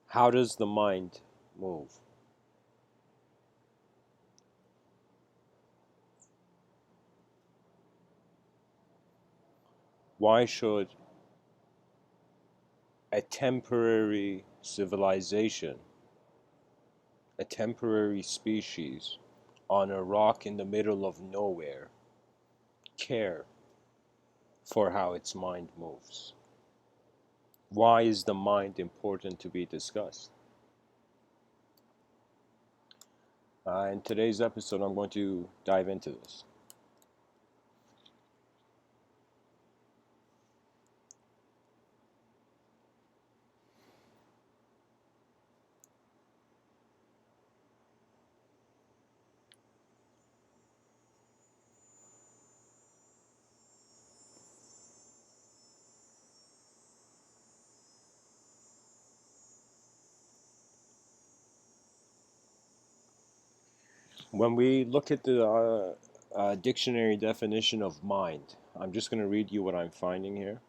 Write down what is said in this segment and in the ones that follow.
How does the mind move? Why should a temporary civilization, a temporary species on a rock in the middle of nowhere care for how its mind moves? Why is the mind important to be discussed? In today's episode, I'm going to dive into this. When we look at the dictionary definition of mind, I'm just going to read you what I'm finding here.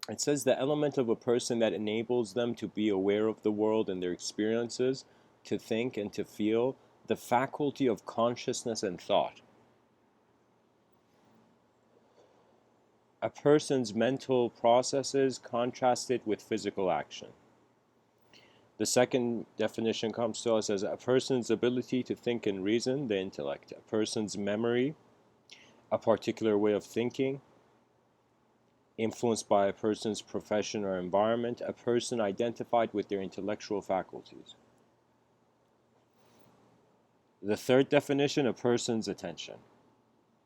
It says the element of a person that enables them to be aware of the world and their experiences, to think and to feel, the faculty of consciousness and thought. A person's mental processes contrasted with physical action. The second definition comes to us as a person's ability to think and reason, the intellect. A person's memory, a particular way of thinking, influenced by a person's profession or environment, a person identified with their intellectual faculties. The third definition, a person's attention,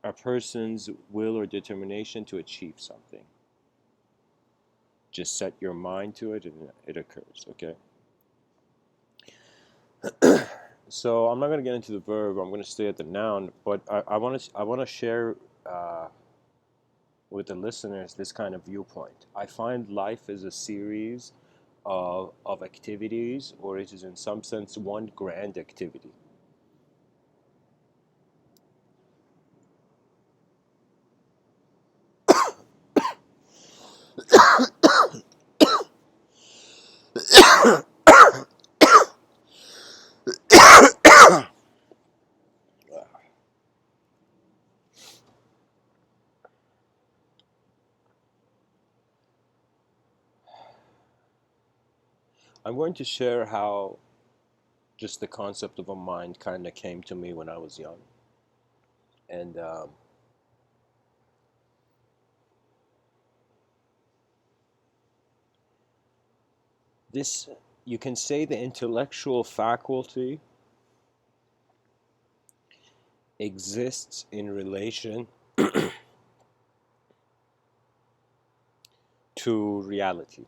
a person's will or determination to achieve something. Just set your mind to it and it occurs, okay? So I'm not going to get into the verb, I'm going to stay at the noun, but I want to share with the listeners this kind of viewpoint. I find life is a series of activities, or it is in some sense one grand activity. I'm going to share how just the concept of a mind kind of came to me when I was young. And this, you can say the intellectual faculty exists in relation to reality.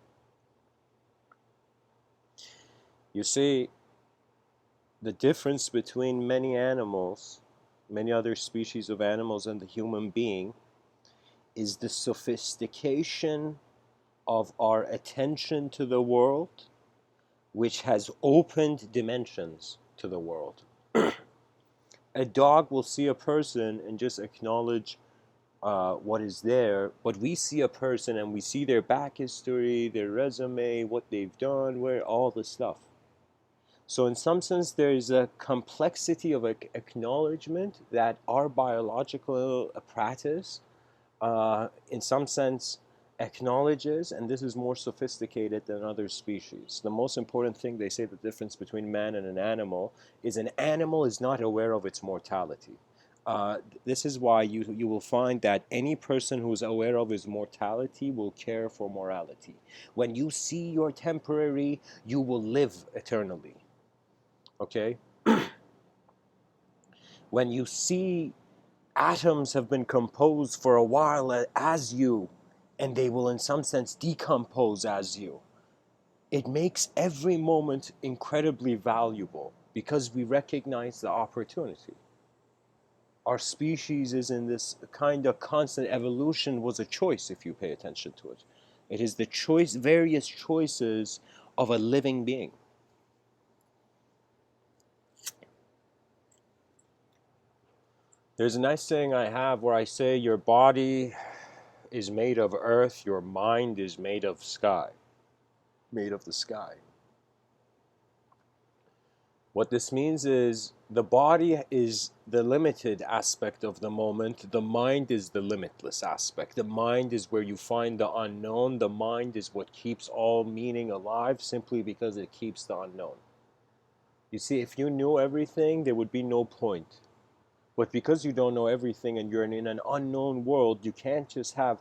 You see, the difference between many animals, many other species of animals, and the human being is the sophistication of our attention to the world, which has opened dimensions to the world. A dog will see a person and just acknowledge what is there, but we see a person and we see their back history, their resume, what they've done, where all the stuff. So in some sense, there is a complexity of acknowledgement that our biological apparatus, in some sense, acknowledges, and this is more sophisticated than other species. The most important thing, they say the difference between man and an animal is an animal is not aware of its mortality. This is why you will find that any person who is aware of his mortality will care for morality. When you see your temporary, you will live eternally. Okay? When you see atoms have been composed for a while as you, and they will in some sense decompose as you, it makes every moment incredibly valuable because we recognize the opportunity. Our species is in this kind of constant evolution was a choice if you pay attention to it. It is the choice, various choices of a living being. There's a nice saying I have where I say your body is made of earth, your mind is made of sky, made of the sky. What this means is the body is the limited aspect of the moment. The mind is the limitless aspect. The mind is where you find the unknown. The mind is what keeps all meaning alive simply because it keeps the unknown. You see, if you knew everything, there would be no point. But because you don't know everything and you're in an unknown world, you can't just have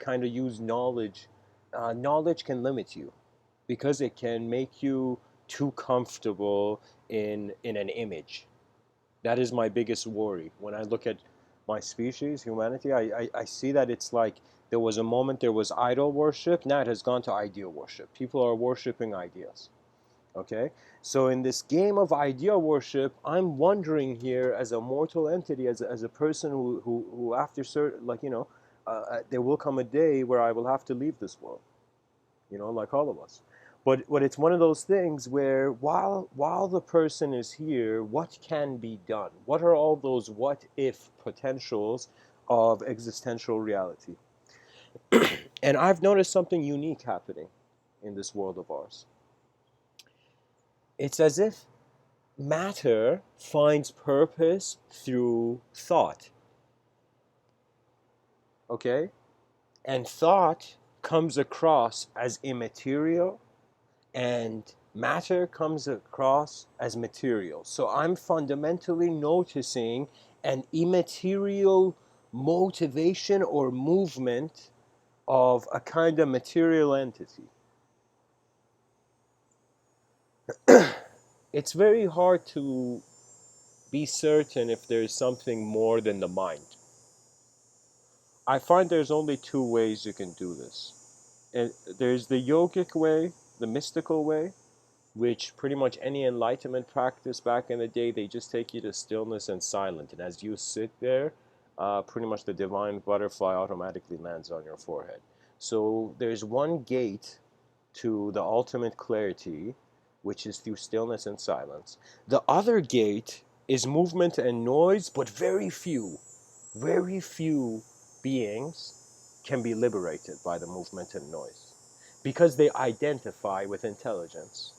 kind of use knowledge. Knowledge can limit you because it can make you too comfortable in an image. That is my biggest worry. When I look at my species, humanity, I see that it's like there was a moment there was idol worship, now it has gone to ideal worship. People are worshiping ideas. Okay? So in this game of idea worship, I'm wondering here as a mortal entity, as a person who after certain, like, there will come a day where I will have to leave this world, like all of us. But it's one of those things where while the person is here, what can be done? What are all those what if potentials of existential reality? And I've noticed something unique happening in this world of ours. It's as if matter finds purpose through thought. Okay? And thought comes across as immaterial, and matter comes across as material. So I'm fundamentally noticing an immaterial motivation or movement of a kind of material entity. It's very hard to be certain if there's something more than the mind. I find there's only two ways you can do this. And there's the yogic way, the mystical way, which pretty much any enlightenment practice back in the day, they just take you to stillness and silence. And as you sit there, pretty much the divine butterfly automatically lands on your forehead. So there's one gate to the ultimate clarity, which is through stillness and silence. The other gate is movement and noise, but very few beings can be liberated by the movement and noise because they identify with intelligence.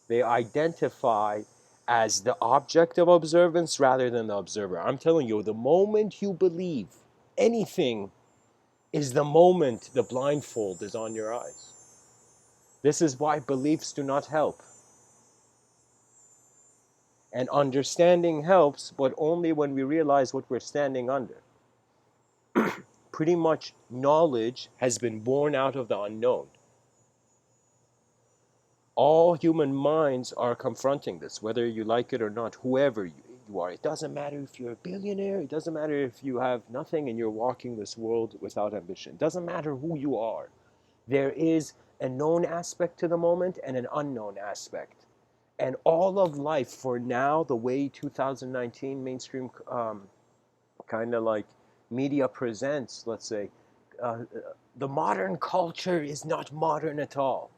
They identify as the object of observance rather than the observer. I'm telling you, the moment you believe anything is the moment the blindfold is on your eyes. This is why beliefs do not help. And understanding helps, but only when we realize what we're standing under. Pretty much knowledge has been born out of the unknown. All human minds are confronting this, whether you like it or not, whoever you are. It doesn't matter if you're a billionaire. It doesn't matter if you have nothing and you're walking this world without ambition. It doesn't matter who you are. There is a known aspect to the moment and an unknown aspect. And all of life for now, the way 2019 mainstream kind of like media presents, let's say, the modern culture is not modern at all.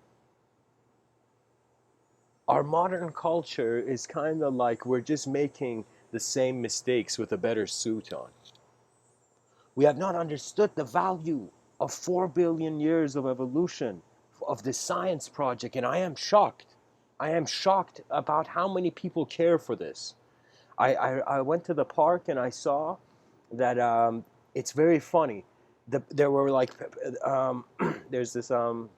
Our modern culture is kind of like we're just making the same mistakes with a better suit on. We have not understood the value of 4 billion years of evolution of this science project, and I am shocked. I am shocked about how many people care for this. I went to the park and I saw that it's very funny. There were like, there's this, how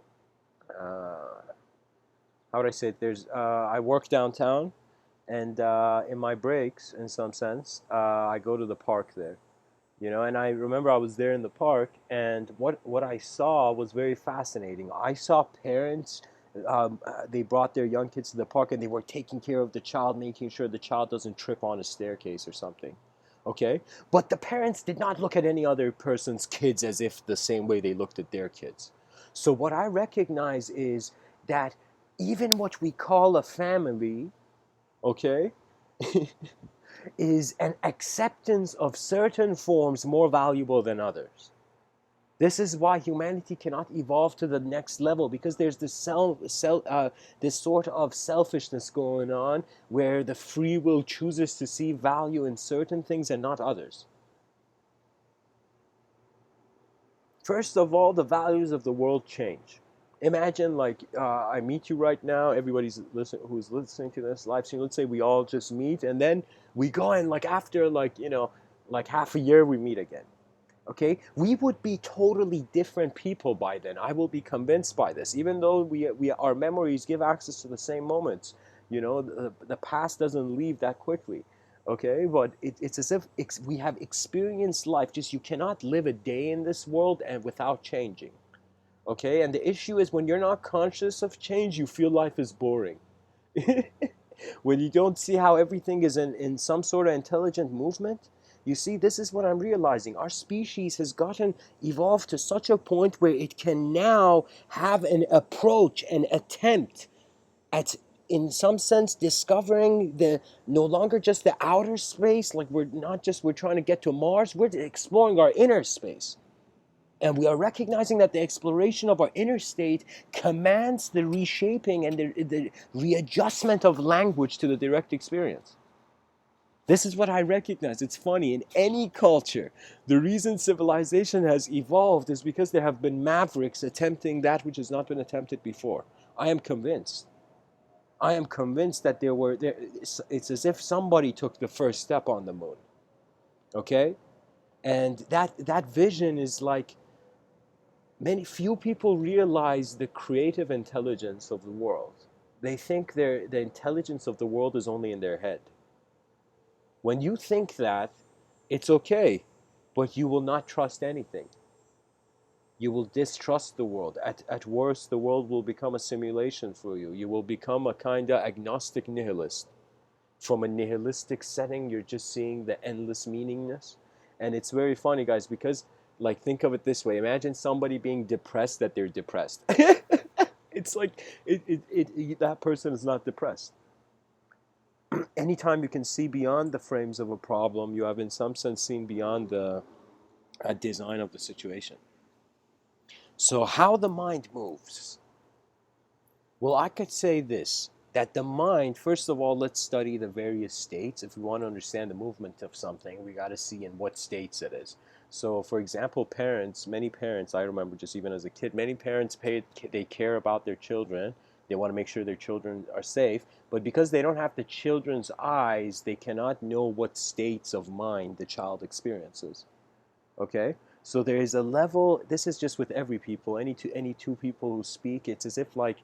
would I say it? I work downtown, and in my breaks, in some sense, I go to the park there. And I remember I was there in the park, and what I saw was very fascinating. I saw parents, they brought their young kids to the park, and they were taking care of the child, making sure the child doesn't trip on a staircase or something. Okay? But the parents did not look at any other person's kids as if the same way they looked at their kids. So what I recognize is that even what we call a family, okay, is an acceptance of certain forms more valuable than others. This is why humanity cannot evolve to the next level, because there's this this sort of selfishness going on where the free will chooses to see value in certain things and not others. First of all, the values of the world change. Imagine like I meet you right now. Everybody's who's listening to this live stream. Let's say we all just meet, and then we go and like after like like half a year we meet again. Okay, we would be totally different people by then. I will be convinced by this, even though we our memories give access to the same moments. The past doesn't leave that quickly. Okay, but it's as if we have experienced life. Just you cannot live a day in this world and without changing. Okay, and the issue is when you're not conscious of change, you feel life is boring. When you don't see how everything is in some sort of intelligent movement, you see, this is what I'm realizing. Our species has gotten evolved to such a point where it can now have an approach, an attempt at, in some sense, discovering the no longer just the outer space, like we're trying to get to Mars, we're exploring our inner space. And we are recognizing that the exploration of our inner state commands the reshaping and the readjustment of language to the direct experience. This is what I recognize. It's funny. In any culture, the reason civilization has evolved is because there have been mavericks attempting that which has not been attempted before. I am convinced. I am convinced that it's as if somebody took the first step on the moon. Okay? And that vision is like few people realize the creative intelligence of the world. They think the intelligence of the world is only in their head. When you think that, it's okay, but you will not trust anything. You will distrust the world. At worst, the world will become a simulation for you. You will become a kind of agnostic nihilist. From a nihilistic setting, you're just seeing the endless meaningness. And it's very funny, guys, because, like, think of it this way. Imagine somebody being depressed that they're depressed. It's like, that person is not depressed. Anytime you can see beyond the frames of a problem, you have in some sense seen beyond the design of the situation. So how the mind moves? Well, I could say this, that the mind, first of all, let's study the various states. If we want to understand the movement of something, we got to see in what states it is. So, for example, many parents, I remember just even as a kid, many parents they care about their children. They want to make sure their children are safe. But because they don't have the children's eyes, they cannot know what states of mind the child experiences. Okay? So there is a level, this is just with every people, any two people who speak, it's as if like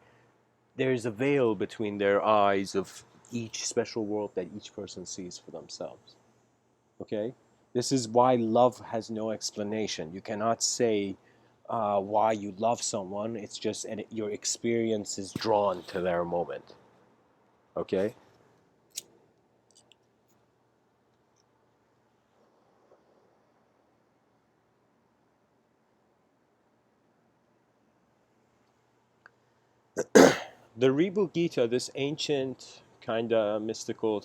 there's a veil between their eyes of each special world that each person sees for themselves. Okay? This is why love has no explanation. You cannot say why you love someone. It's just your experience is drawn to their moment. Okay? The Ribhu Gita, this ancient kind of mystical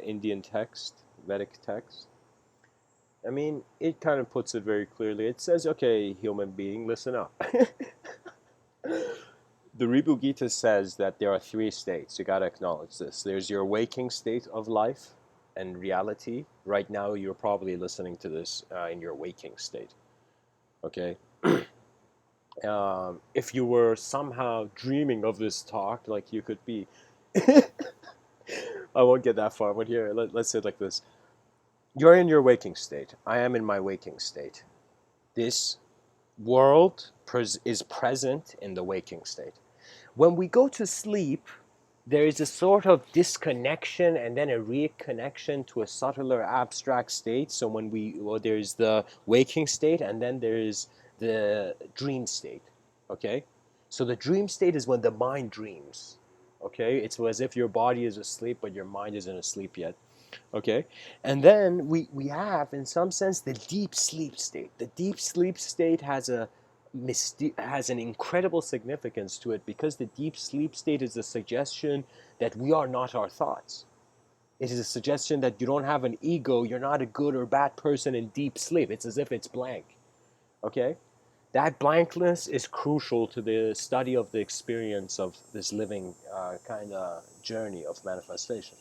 Indian text, Vedic text, I mean, it kind of puts it very clearly. It says, okay, human being, listen up. The Ribhu Gita says that there are three states. You got to acknowledge this. There's your waking state of life and reality. Right now, you're probably listening to this in your waking state. Okay? If you were somehow dreaming of this talk, like you could be. I won't get that far, but here, let's say it like this. You're in your waking state. I am in my waking state. This world is present in the waking state. When we go to sleep, there is a sort of disconnection and then a reconnection to a subtler abstract state. So there's the waking state and then there's the dream state. Okay? So the dream state is when the mind dreams. Okay? It's as if your body is asleep, but your mind isn't asleep yet. Okay? And then we have, in some sense, the deep sleep state. The deep sleep state has an incredible significance to it because the deep sleep state is a suggestion that we are not our thoughts. It is a suggestion that you don't have an ego, you're not a good or bad person in deep sleep. It's as if it's blank. Okay? That blankness is crucial to the study of the experience of this living kind of journey of manifestation.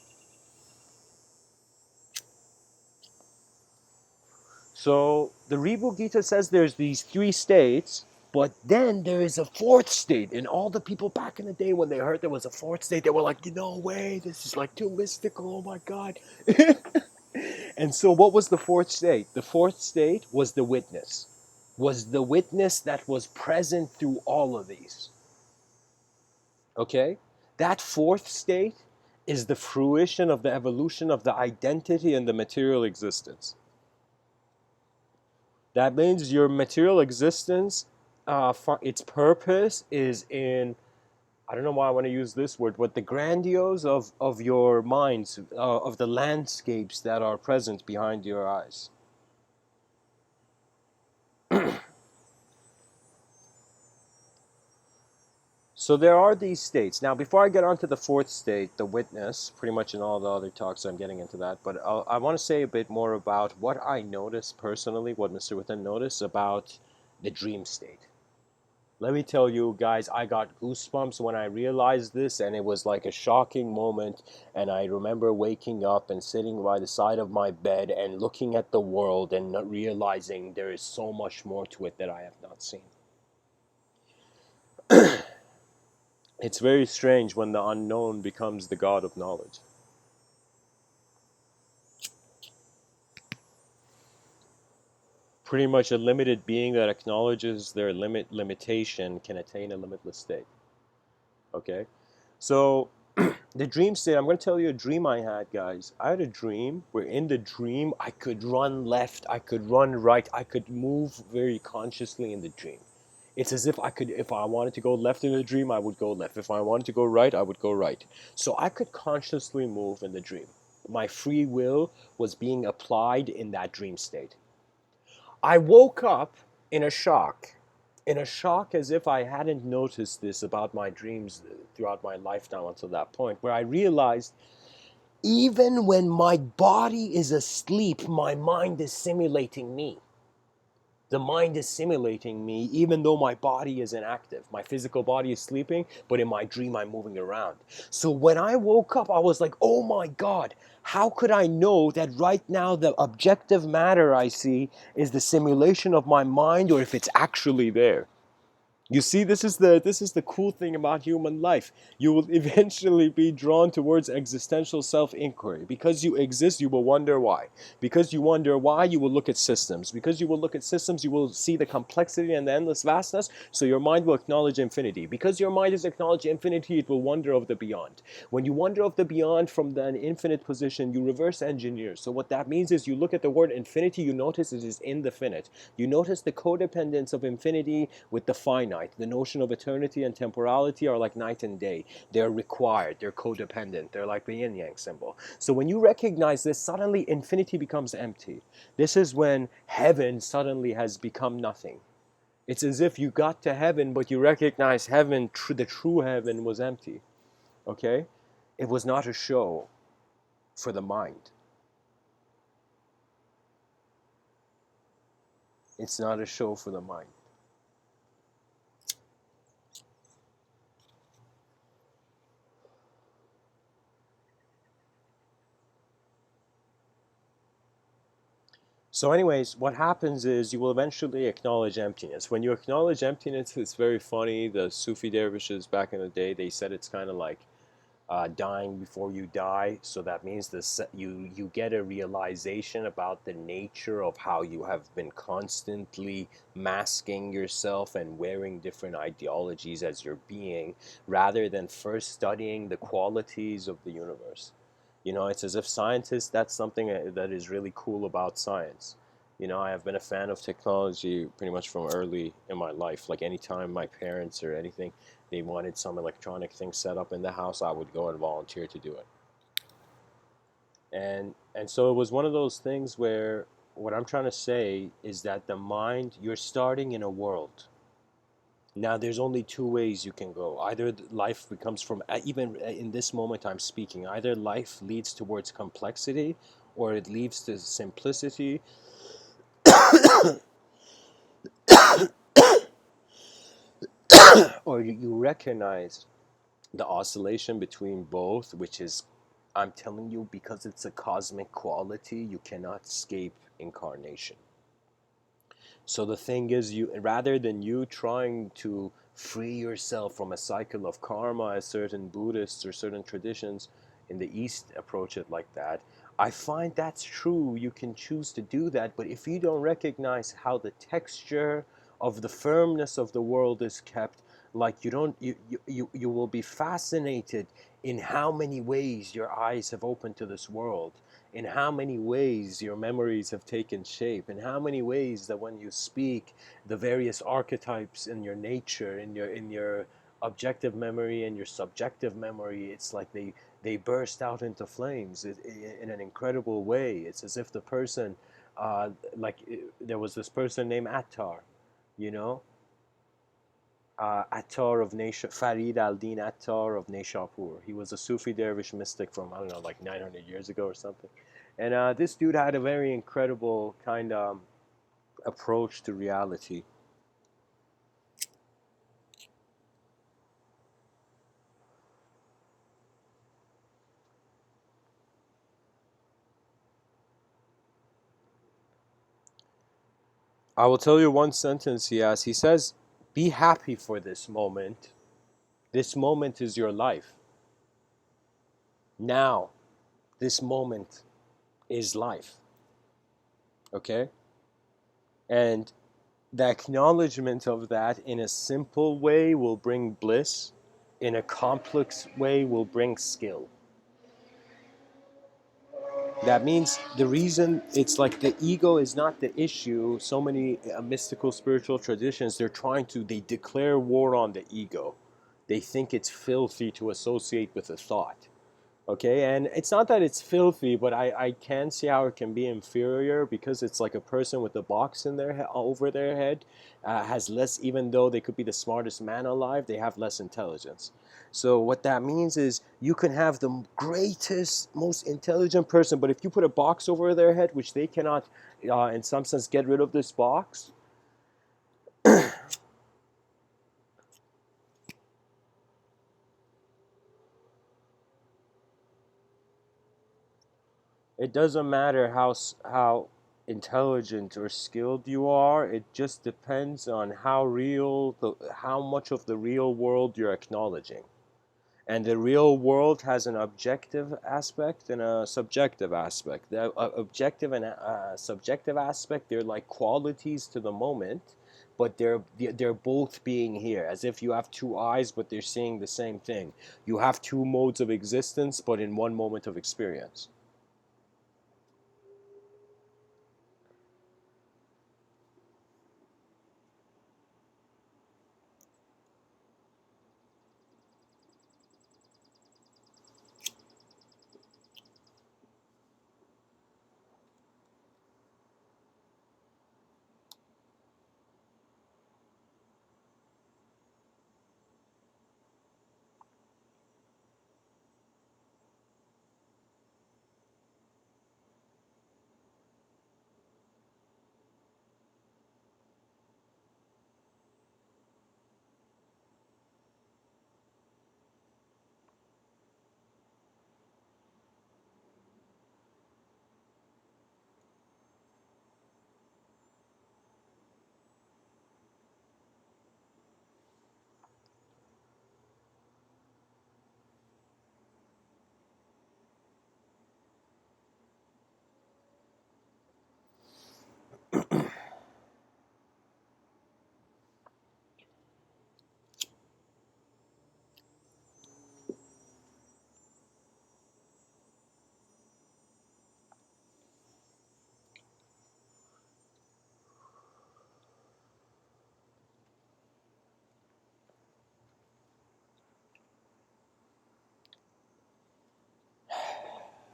So the Ribhu Gita says there's these three states, But then there is a fourth state, and all the people back in the day when they heard there was a fourth state, they were like, no way, this is like too mystical, oh my god. And so what was the fourth state? The fourth state was the witness. Was the witness that was present through all of these. Okay? That fourth state is the fruition of the evolution of the identity and the material existence. That means your material existence, its purpose is in, I don't know why I want to use this word, but the grandiose of your minds, of the landscapes that are present behind your eyes. So there are these states. Now, before I get onto the fourth state, the witness, pretty much in all the other talks I'm getting into that, but I want to say a bit more about what I noticed personally, what Mr. Within noticed about the dream state. Let me tell you guys, I got goosebumps when I realized this, and it was like a shocking moment. And I remember waking up and sitting by the side of my bed and looking at the world and not realizing there is so much more to it that I have not seen. It's very strange when the unknown becomes the god of knowledge. Pretty much a limited being that acknowledges their limitation can attain a limitless state. Okay? So, the dream state, I'm going to tell you a dream I had, guys. I had a dream where in the dream I could run left, I could run right, I could move very consciously in the dream. It's as if I could, if I wanted to go left in the dream, I would go left. If I wanted to go right, I would go right. So I could consciously move in the dream. My free will was being applied in that dream state. I woke up in a shock. In a shock as if I hadn't noticed this about my dreams throughout my lifetime until that point, where I realized even when my body is asleep, my mind is simulating me. The mind is simulating me even though my body is inactive. My physical body is sleeping, but in my dream I'm moving around. So when I woke up, I was like, oh my God, how could I know that right now the objective matter I see is the simulation of my mind, or if it's actually there? You see, this is the cool thing about human life. You will eventually be drawn towards existential self-inquiry. Because you exist, you will wonder why. Because you wonder why, you will look at systems. Because you will look at systems, you will see the complexity and the endless vastness, so your mind will acknowledge infinity. Because your mind has acknowledged infinity, it will wonder of the beyond. When you wonder of the beyond from an infinite position, you reverse engineer. So what that means is you look at the word infinity, you notice it is in the finite. You notice the codependence of infinity with the finite. The notion of eternity and temporality are like night and day. They're required, they're codependent, they're like the yin yang symbol. So when you recognize this, suddenly infinity becomes empty. This is when heaven suddenly has become nothing. It's as if you got to heaven, but you recognize heaven, the true heaven, was empty. Okay? It was not a show for the mind. It's not a show for the mind. So anyways, what happens is you will eventually acknowledge emptiness. When you acknowledge emptiness, it's very funny. The Sufi dervishes back in the day, they said it's kind of like dying before you die. So that means this, you get a realization about the nature of how you have been constantly masking yourself and wearing different ideologies as your being, rather than first studying the qualities of the universe. You know, it's as if scientists, that's something that is really cool about science. You know, I have been a fan of technology pretty much from early in my life. Like anytime my parents or anything, they wanted some electronic thing set up in the house, I would go and volunteer to do it. And so it was one of those things where what I'm trying to say is that the mind, you're starting in a world. Now, there's only two ways you can go. Either life becomes from, even in this moment I'm speaking, either life leads towards complexity or it leads to simplicity, or you recognize the oscillation between both, which is, I'm telling you, because it's a cosmic quality, you cannot escape incarnation. So the thing is, you rather than you trying to free yourself from a cycle of karma, as certain Buddhists or certain traditions in the East approach it like that, I find that's true. You can choose to do that, but if you don't recognize how the texture of the firmness of the world is kept, like you don't, you will be fascinated in how many ways your eyes have opened to this world, in how many ways your memories have taken shape, in how many ways that when you speak, the various archetypes in your nature, in your objective memory and your subjective memory, it's like they burst out into flames in an incredible way. It's as if the person, like there was this person named Attar, you know, Attar of Nation, Farid al-Din Attar of Nishapur. He was a Sufi dervish mystic from, I don't know, like 900 years ago or something. And this dude had a very incredible kind of approach to reality. I will tell you one sentence he has. He says, be happy for this moment. This moment is your life. Now, this moment is life. Okay? And the acknowledgement of that in a simple way will bring bliss, in a complex way will bring skill. That means the reason it's like the ego is not the issue. So many mystical spiritual traditions, they declare war on the ego. They think it's filthy to associate with a thought. Okay, and it's not that it's filthy, but I can see how it can be inferior, because it's like a person with a box in their over their head, has less, even though they could be the smartest man alive, they have less intelligence. So what that means is you can have the greatest, most intelligent person, but if you put a box over their head, which they cannot, in some sense, get rid of this box. It doesn't matter how intelligent or skilled you are. It just depends on how much of the real world you're acknowledging. And the real world has an objective aspect and a subjective aspect. The objective and subjective aspect, they're like qualities to the moment, but they're both being here, as if you have two eyes, but they're seeing the same thing. You have two modes of existence, but in one moment of experience.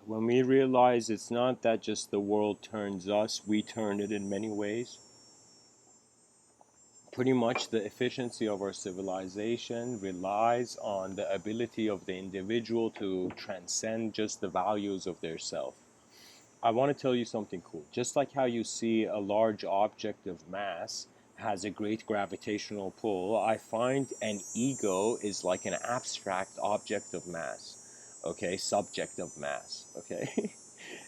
When we realize it's not that just the world turns us, we turn it in many ways. Pretty much the efficiency of our civilization relies on the ability of the individual to transcend just the values of their self. I want to tell you something cool. Just like how you see a large object of mass has a great gravitational pull, I find an ego is like an abstract object of mass. Okay, subject of mass. Okay.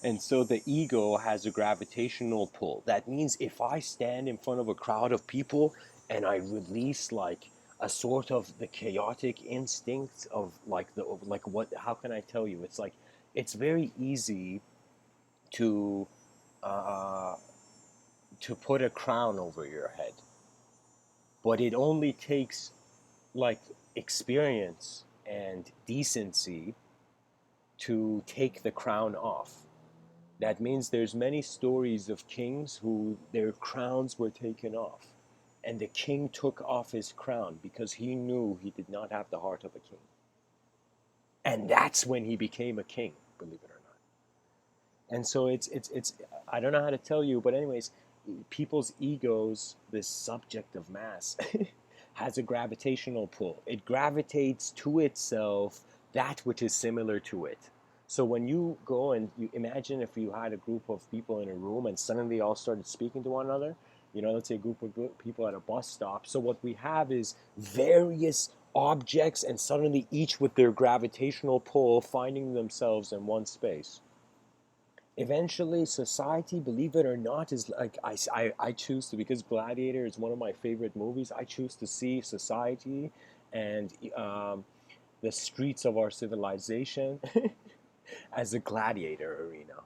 And so the ego has a gravitational pull. That means if I stand in front of a crowd of people and I release like a sort of the chaotic instincts of like the of like what how can I tell you? It's like it's very easy to uh, to put a crown over your head, but it only takes like experience and decency to take the crown off. That means there's many stories of kings who their crowns were taken off. And the king took off his crown because he knew he did not have the heart of a king. And that's when he became a king, believe it or not. And so it's I don't know how to tell you, but anyways, people's egos, this subject of mass, has a gravitational pull. It gravitates to itself that which is similar to it. So when you go and you imagine if you had a group of people in a room and suddenly all started speaking to one another, let's say a group of people at a bus stop. So what we have is various objects and suddenly each with their gravitational pull finding themselves in one space. Eventually society, believe it or not, is like I choose to, because Gladiator is one of my favorite movies, I choose to see society and the streets of our civilization as a gladiator arena.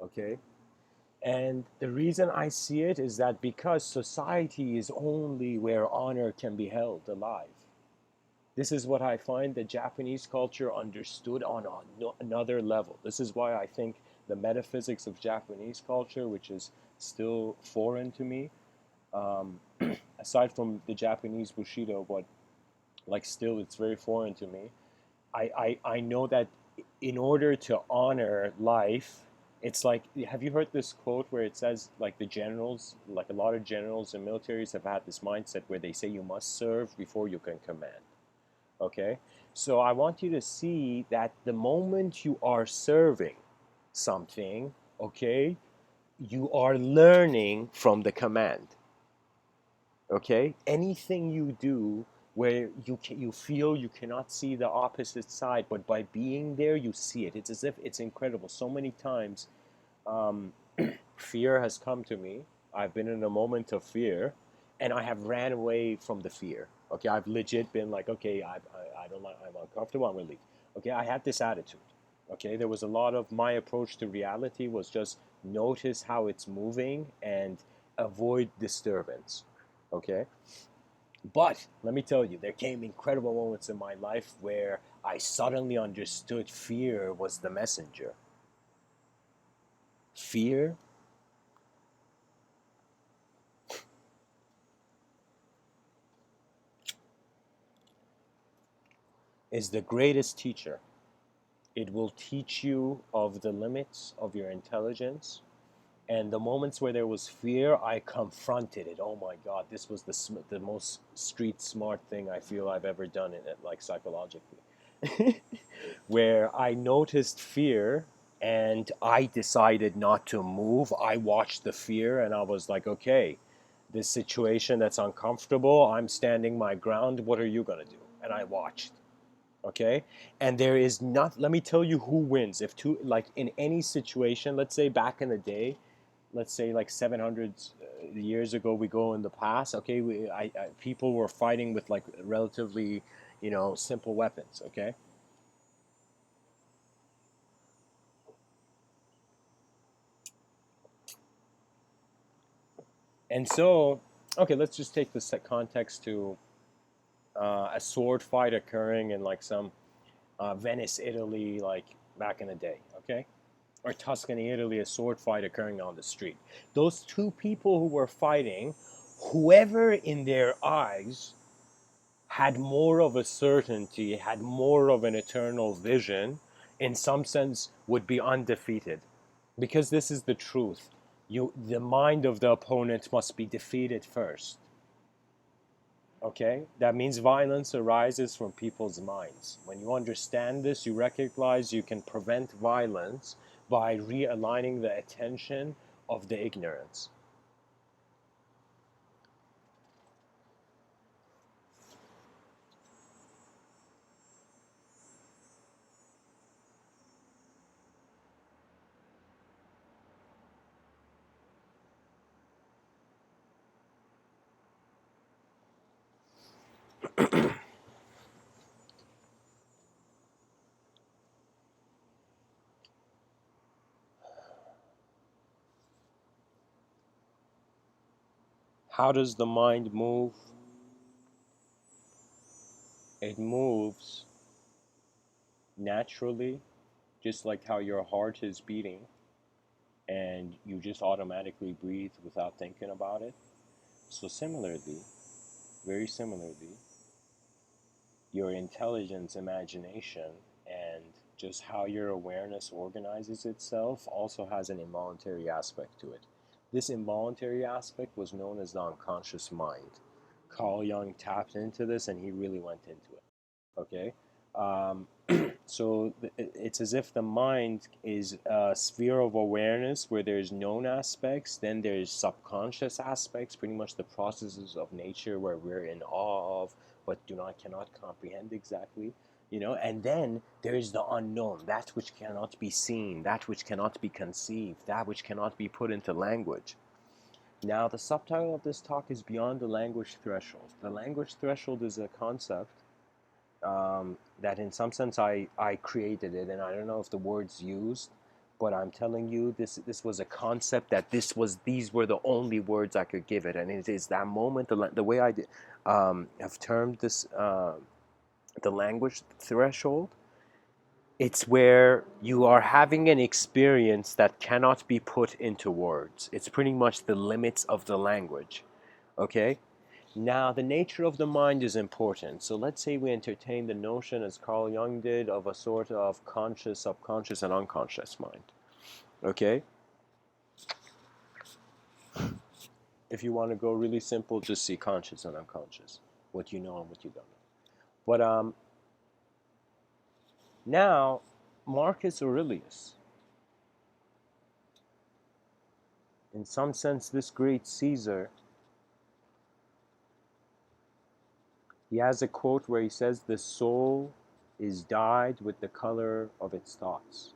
Okay, and the reason I see it is that because society is only where honor can be held alive. This is what I find the Japanese culture understood on another level. This is why I think the metaphysics of Japanese culture, which is still foreign to me, um, aside from the Japanese Bushido, but like still it's very foreign to me. I know that in order to honor life, it's like, have you heard this quote where it says like the generals, like a lot of generals and militaries have had this mindset where they say you must serve before you can command. Okay, so I want you to see that the moment you are serving something, okay, you are learning from the command. Okay, anything you do where you feel you cannot see the opposite side, but by being there you see it. It's as if it's incredible. So many times, um, fear has come to me. I've been in a moment of fear, and I have ran away from the fear. Okay, I've legit been like, okay, I don't like, I'm uncomfortable, I'm gonna leave. Okay, I had this attitude. Okay, there was a lot of my approach to reality was just notice how it's moving and avoid disturbance. Okay, but let me tell you, there came incredible moments in my life where I suddenly understood fear was the messenger. Fear is the greatest teacher. It will teach you of the limits of your intelligence. And the moments where there was fear, I confronted it. Oh my God, this was the most street smart thing I feel I've ever done in it, like psychologically. Where I noticed fear and I decided not to move. I watched the fear and I was like, okay, this situation that's uncomfortable, I'm standing my ground. What are you going to do? And I watched. Okay, and there is not, let me tell you who wins. If two, like in any situation, let's say back in the day, let's say like 700 years ago, we go in the past. Okay, people were fighting with like relatively simple weapons. Okay, and so okay, let's just take the context to a sword fight occurring in like some Venice, Italy, like back in the day. Okay, or Tuscany, Italy, a sword fight occurring on the street. Those two people who were fighting, whoever in their eyes had more of a certainty, had more of an eternal vision, in some sense would be undefeated. Because this is the truth. The mind of the opponent must be defeated first. Okay? That means violence arises from people's minds. When you understand this, you recognize you can prevent violence by realigning the attention of the ignorance. How does the mind move? It moves naturally, just like how your heart is beating and you just automatically breathe without thinking about it. So, similarly, very similarly, your intelligence, imagination, and just how your awareness organizes itself also has an involuntary aspect to it. This involuntary aspect was known as the unconscious mind. Carl Jung tapped into this and he really went into it. Okay? Um, so it's as if the mind is a sphere of awareness where there's known aspects, then there's subconscious aspects, pretty much the processes of nature where we're in awe of, but cannot comprehend exactly, and then there's the unknown, that which cannot be seen, that which cannot be conceived, that which cannot be put into language. Now, the subtitle of this talk is Beyond the Language Threshold. The language threshold is a concept that in some sense I created it, and I don't know if the words used, but I'm telling you this was a concept that these were the only words I could give it, and it is that moment, the way I have termed this, the language threshold. It's where you are having an experience that cannot be put into words. It's pretty much the limits of the language. Okay? Now, the nature of the mind is important. So let's say we entertain the notion, as Carl Jung did, of a sort of conscious, subconscious, and unconscious mind. Okay? If you want to go really simple, just see conscious and unconscious, what you know and what you don't know. But now, Marcus Aurelius, in some sense, this great Caesar, he has a quote where he says, "The soul is dyed with the color of its thoughts."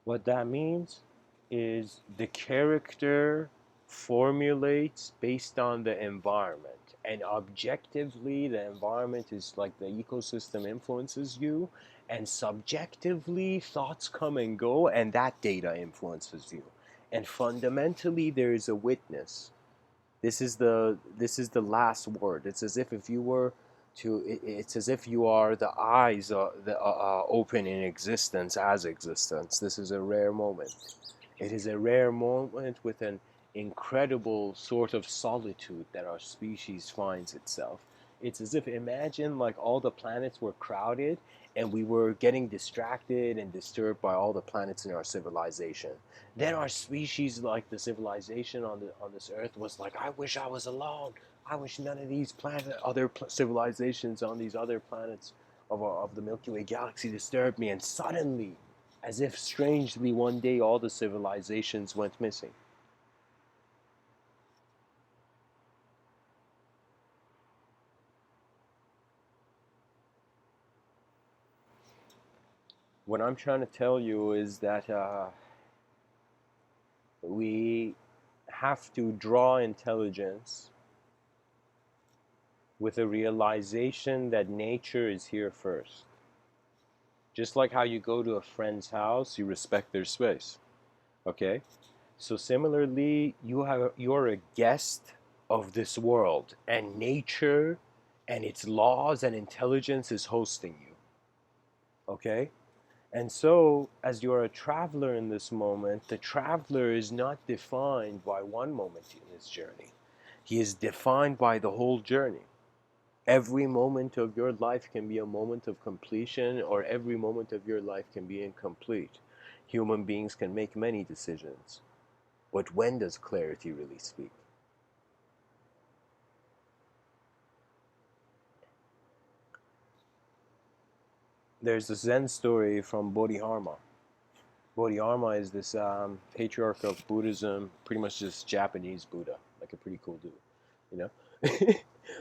What that means is the character formulates based on the environment, and objectively the environment is like the ecosystem influences you, and subjectively thoughts come and go, and that data influences you, and fundamentally there is a witness. This is the last word. It's as if you were to it's as if you are the eyes open in existence as existence. This is a rare moment. It is a rare moment with an incredible sort of solitude that our species finds itself. It's as if, imagine like all the planets were crowded and we were getting distracted and disturbed by all the planets in our civilization. Then our species, like the civilization on this earth, was like, I wish I was alone. I wish none of these civilizations on these other planets of the Milky Way galaxy disturbed me. And suddenly, as if strangely, one day all the civilizations went missing. What I'm trying to tell you is that we have to draw intelligence with a realization that nature is here first. Just like how you go to a friend's house, you respect their space. Okay? So similarly, you're a guest of this world, and nature and its laws and intelligence is hosting you. Okay? And so, as you're a traveler in this moment, the traveler is not defined by one moment in his journey. He is defined by the whole journey. Every moment of your life can be a moment of completion, or every moment of your life can be incomplete. Human beings can make many decisions. But when does clarity really speak? There's a Zen story from Bodhidharma. Bodhidharma is this patriarch of Buddhism, pretty much just Japanese Buddha, like a pretty cool dude, you know?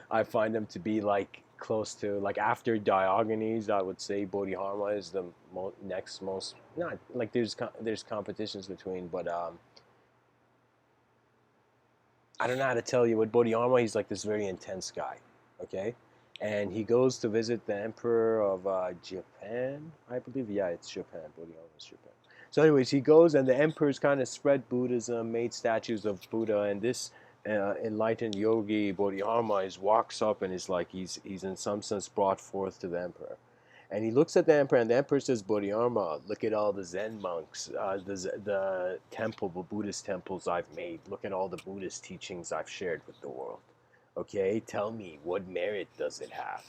I find him to be like close to, like after Diogenes, I would say Bodhidharma is the next most, not like there's competitions between, but I don't know how to tell you, with Bodhidharma, he's like this very intense guy, okay? And he goes to visit the emperor of Japan, I believe. Yeah, it's Japan. Bodhidharma is Japan. So anyways, he goes, and the emperors kind of spread Buddhism, made statues of Buddha, and this enlightened yogi Bodhidharma walks up and is like, he's in some sense brought forth to the emperor. And he looks at the emperor, and the emperor says, Bodhidharma, look at all the Zen monks, the temple, the Buddhist temples I've made. Look at all the Buddhist teachings I've shared with the world. Okay, tell me, what merit does it have?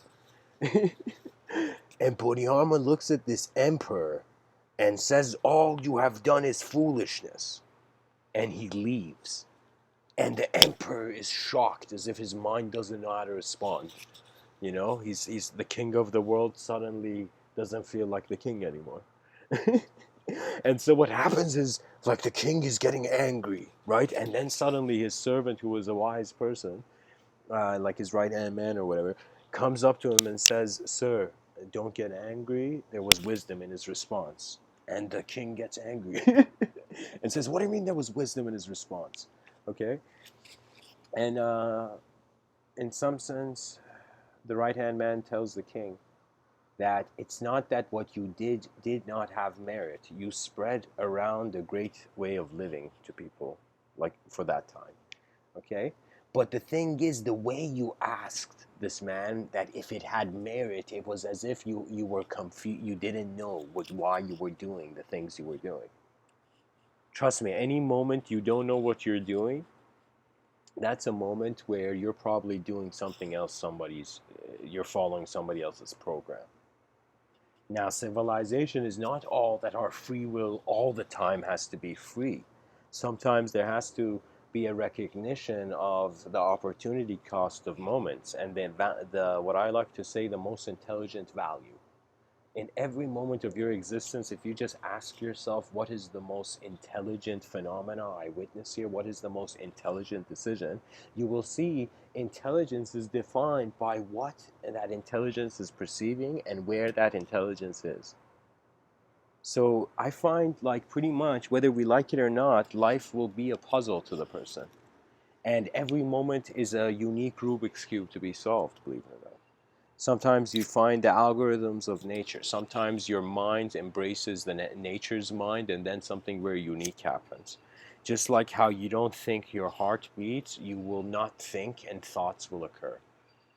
And Bodhidharma looks at this emperor and says, all you have done is foolishness. And he leaves. And the emperor is shocked, as if his mind doesn't know how to respond. You know, he's the king of the world, suddenly doesn't feel like the king anymore. And so what happens is, like, the king is getting angry, right? And then suddenly his servant, who was a wise person, like his right-hand man or whatever, comes up to him and says, sir, don't get angry. There was wisdom in his response. And the king gets angry and says, what do you mean there was wisdom in his response? Okay? And in some sense, the right-hand man tells the king that it's not that what you did not have merit. You spread around a great way of living to people, like for that time. Okay? But the thing is, the way you asked this man that if it had merit, it was as if you were confused. You didn't know why you were doing the things you were doing. Trust me, any moment you don't know what you're doing, that's a moment where you're probably doing something else. You're following somebody else's program. Now, civilization is not all that our free will all the time has to be free. Sometimes there has to be a recognition of the opportunity cost of moments, and the what I like to say, the most intelligent value. In every moment of your existence, if you just ask yourself, what is the most intelligent phenomena I witness here? What is the most intelligent decision? You will see intelligence is defined by what that intelligence is perceiving and where that intelligence is. So I find, like, pretty much, whether we like it or not, life will be a puzzle to the person. And every moment is a unique Rubik's Cube to be solved, believe it or not. Sometimes you find the algorithms of nature. Sometimes your mind embraces the nature's mind, and then something very unique happens. Just like how you don't think your heart beats, you will not think, and thoughts will occur.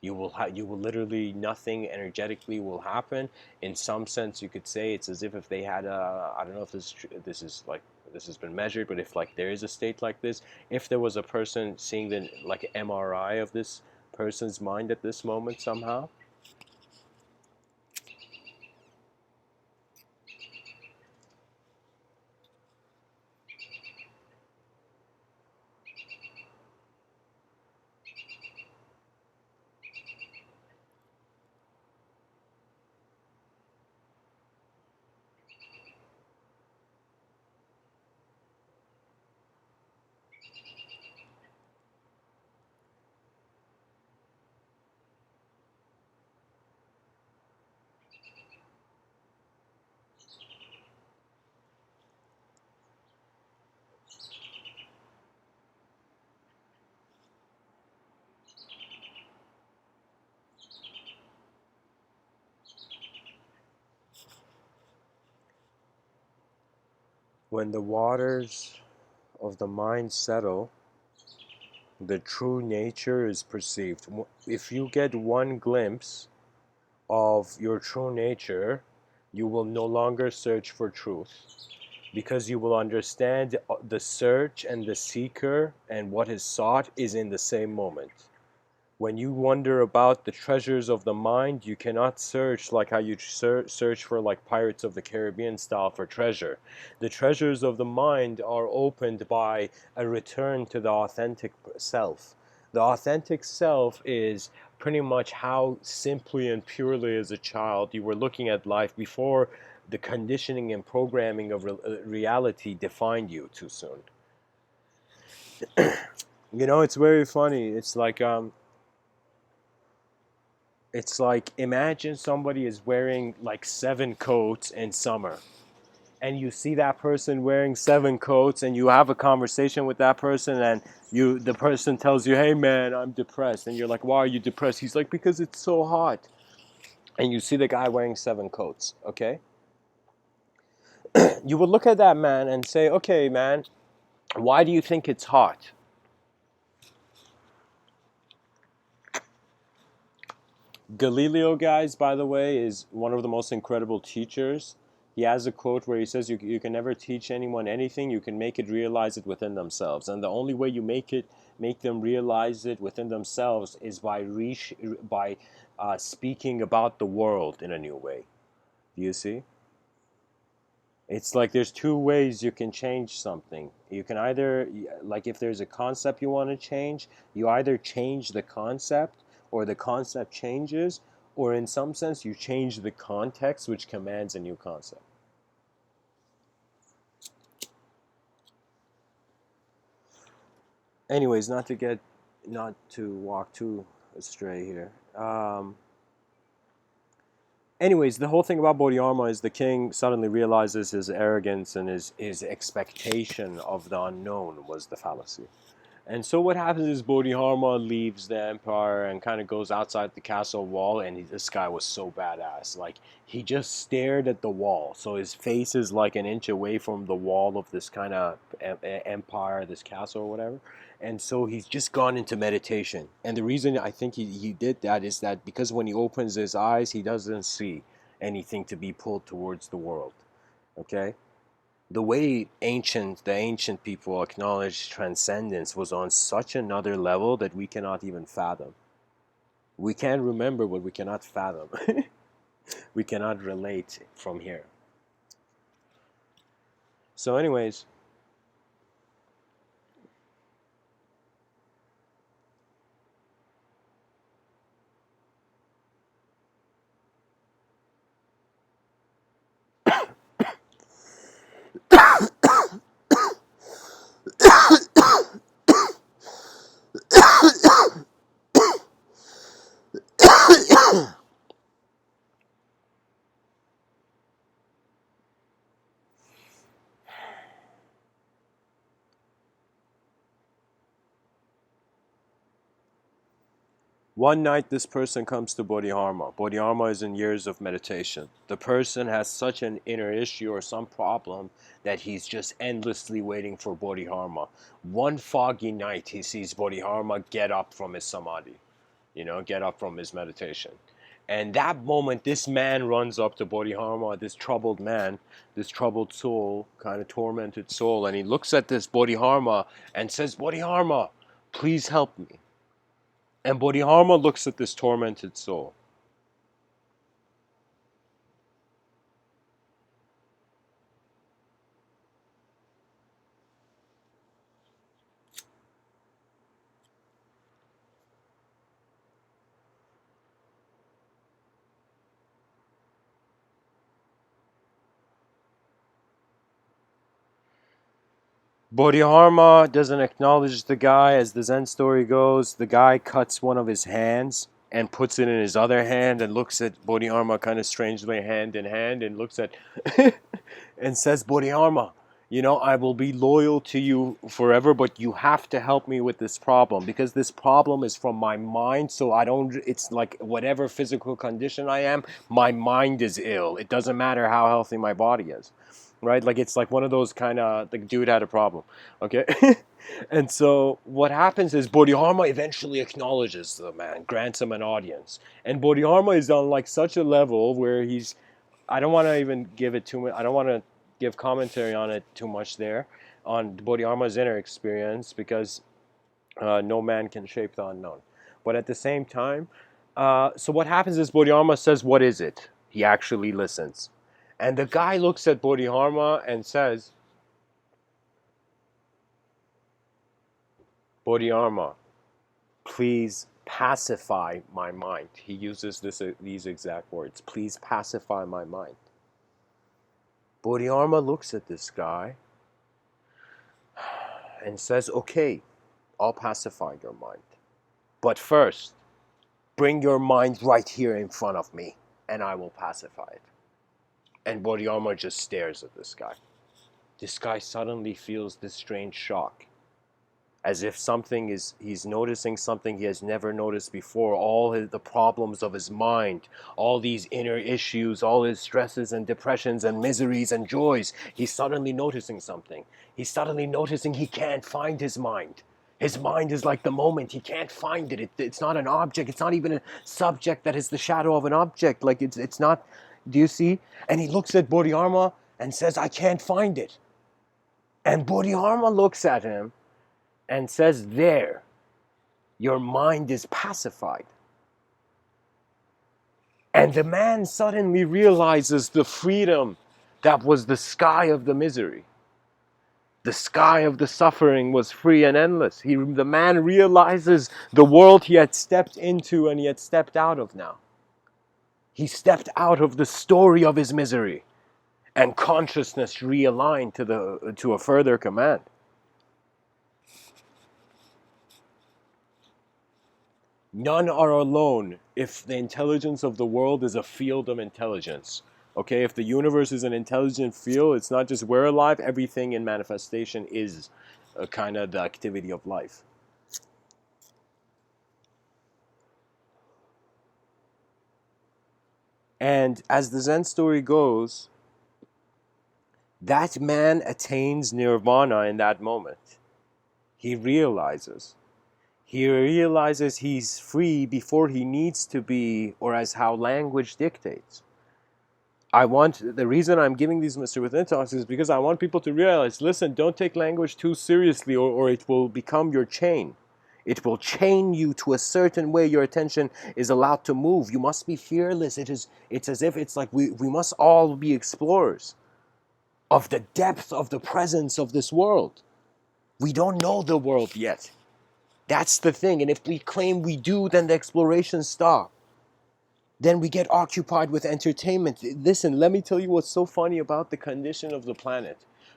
You will literally, nothing energetically will happen. In some sense, you could say it's as if they had a, I don't know if this is like, this has been measured, but if like there is a state like this, if there was a person seeing the like MRI of this person's mind at this moment somehow. When the waters of the mind settle, the true nature is perceived. If you get one glimpse of your true nature, you will no longer search for truth, because you will understand the search and the seeker and what is sought is in the same moment. When you wonder about the treasures of the mind, you cannot search like how you search for, like, Pirates of the Caribbean style for treasure. The treasures of the mind are opened by a return to the authentic self. The authentic self is pretty much how simply and purely as a child you were looking at life before the conditioning and programming of reality defined you too soon. You know, it's very funny. It's like, imagine somebody is wearing like 7 coats in summer, and you see that person wearing 7 coats, and you have a conversation with that person, and the person tells you, hey man, I'm depressed, and you're like, why are you depressed? He's like, because it's so hot. And you see the guy wearing 7 coats, okay? you would look at that man and say, okay, man, why do you think it's hot? Galileo, guys, by the way, is one of the most incredible teachers. He has a quote where he says, you can never teach anyone anything, you can make it realize it within themselves. And the only way you make them realize it within themselves is by speaking about the world in a new way. Do you see? It's like there's two ways you can change something. You can either, like if there's a concept you want to change, you either change the concept or the concept changes, or in some sense you change the context which commands a new concept. Anyways, not to walk too astray here. Anyways, the whole thing about Bodhidharma is the king suddenly realizes his arrogance and his expectation of the unknown was the fallacy. And so what happens is Bodhidharma leaves the empire and kind of goes outside the castle wall, and this guy was so badass. Like, he just stared at the wall. So his face is like an inch away from the wall of this kind of empire, this castle or whatever. And so he's just gone into meditation. And the reason I think he did that is that because when he opens his eyes, he doesn't see anything to be pulled towards the world. Okay? The way the ancient people acknowledged transcendence was on such another level that we cannot even fathom. We can remember what we cannot fathom. We cannot relate from here. So anyways, one night this person comes to Bodhidharma. Bodhidharma is in years of meditation. The person has such an inner issue or some problem that he's just endlessly waiting for Bodhidharma. One foggy night he sees Bodhidharma get up from his samadhi, get up from his meditation. And that moment, this man runs up to Bodhidharma, this troubled man, this troubled soul, kind of tormented soul, and he looks at this Bodhidharma and says, Bodhidharma, please help me. And Bodhidharma looks at this tormented soul. Bodhidharma doesn't acknowledge the guy. As the Zen story goes, the guy cuts one of his hands and puts it in his other hand and looks at Bodhidharma kind of strangely hand in hand and looks at and says, Bodhidharma, I will be loyal to you forever, but you have to help me with this problem because this problem is from my mind. So it's like whatever physical condition I am, my mind is ill. It doesn't matter how healthy my body is. Right? Like it's like one of those kind of, the dude had a problem. Okay? And so what happens is Bodhidharma eventually acknowledges the man, grants him an audience. And Bodhidharma is on like such a level where I don't want to even give it too much, I don't want to give commentary on it too much there, on Bodhidharma's inner experience, because no man can shape the unknown. But at the same time, so what happens is Bodhidharma says, what is it? He actually listens. And the guy looks at Bodhidharma and says, Bodhidharma, please pacify my mind. He uses these exact words. Please pacify my mind. Bodhidharma looks at this guy and says, okay, I'll pacify your mind. But first, bring your mind right here in front of me, and I will pacify it. And Bodhidharma just stares at this guy. This guy suddenly feels this strange shock. as if he's noticing something he has never noticed before. All the problems of his mind, all these inner issues, all his stresses and depressions and miseries and joys, he's suddenly noticing something. He's suddenly noticing he can't find his mind. His mind is like the moment. He can't find it. It's not an object. It's not even a subject that is the shadow of an object. Like it's not. Do you see? And he looks at Bodhidharma and says, I can't find it. And Bodhidharma looks at him and says, there, your mind is pacified. And the man suddenly realizes the freedom that was the sky of the misery. The sky of the suffering was free and endless. The man realizes the world he had stepped into and he had stepped out of now. He stepped out of the story of his misery, and consciousness realigned to a further command. None are alone if the intelligence of the world is a field of intelligence. Okay, if the universe is an intelligent field, it's not just we're alive, everything in manifestation is a kind of the activity of life. And as the Zen story goes, that man attains nirvana in that moment. He realizes. He realizes he's free before he needs to be, or as how language dictates. The reason I'm giving these Mr.Within talks is because I want people to realize, listen, don't take language too seriously or it will become your chain. It will chain you to a certain way your attention is allowed to move. You must be fearless. It's as if it's like we must all be explorers of the depth of the presence of this world. We don't know the world yet. That's the thing. And if we claim we do, then the exploration stops. Then we get occupied with entertainment. Listen, let me tell you what's so funny about the condition of the planet.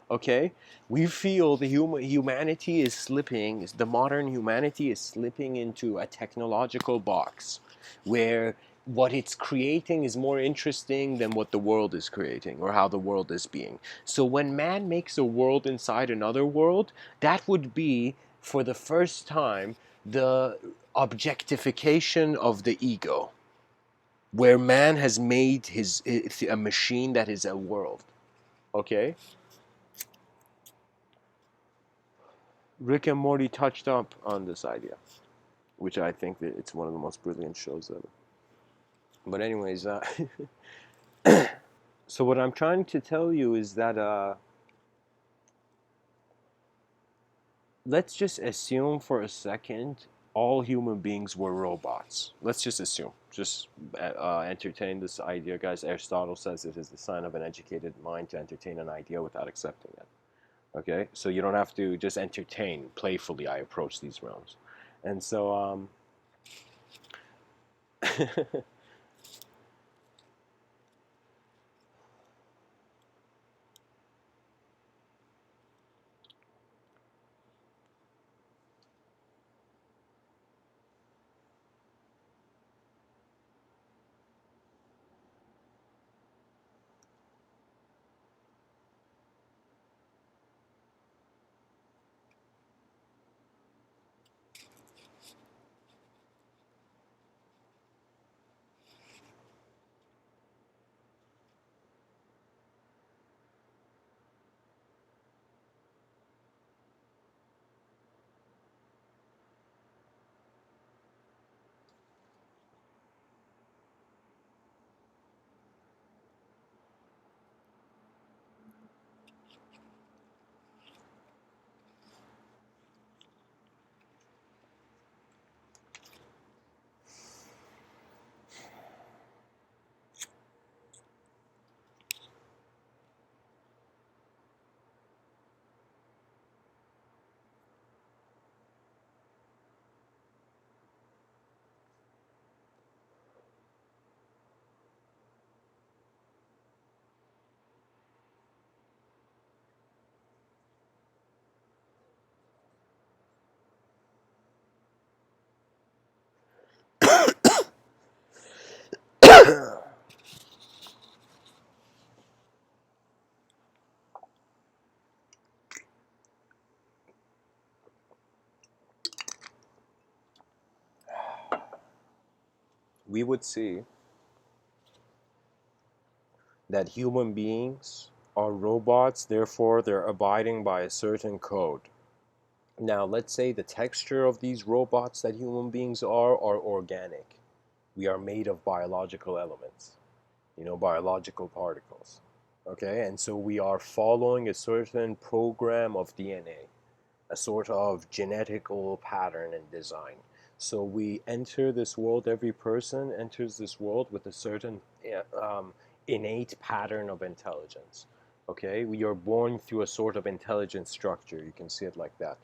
Okay? We feel the humanity is slipping, the modern humanity is slipping into a technological box where what it's creating is more interesting than what the world is creating or how the world is being. So when man makes a world inside another world, that would be, for the first time, the objectification of the ego, where man has made a machine that is a world. Okay? Rick and Morty touched up on this idea, which I think that it's one of the most brilliant shows ever. But anyways, so what I'm trying to tell you is that let's just assume for a second all human beings were robots. Let's just assume. Just entertain this idea, guys. Aristotle says it is the sign of an educated mind to entertain an idea without accepting it. Okay, so you don't have to just entertain. Playfully, I approach these realms. And so, we would see that human beings are robots, therefore they're abiding by a certain code. Now, let's say the texture of these robots that human beings are organic. We are made of biological elements, biological particles. Okay, and so we are following a certain program of DNA, a sort of genetical pattern and design. So we enter this world, every person enters this world with a certain innate pattern of intelligence. Okay, we are born through a sort of intelligence structure. You can see it like that.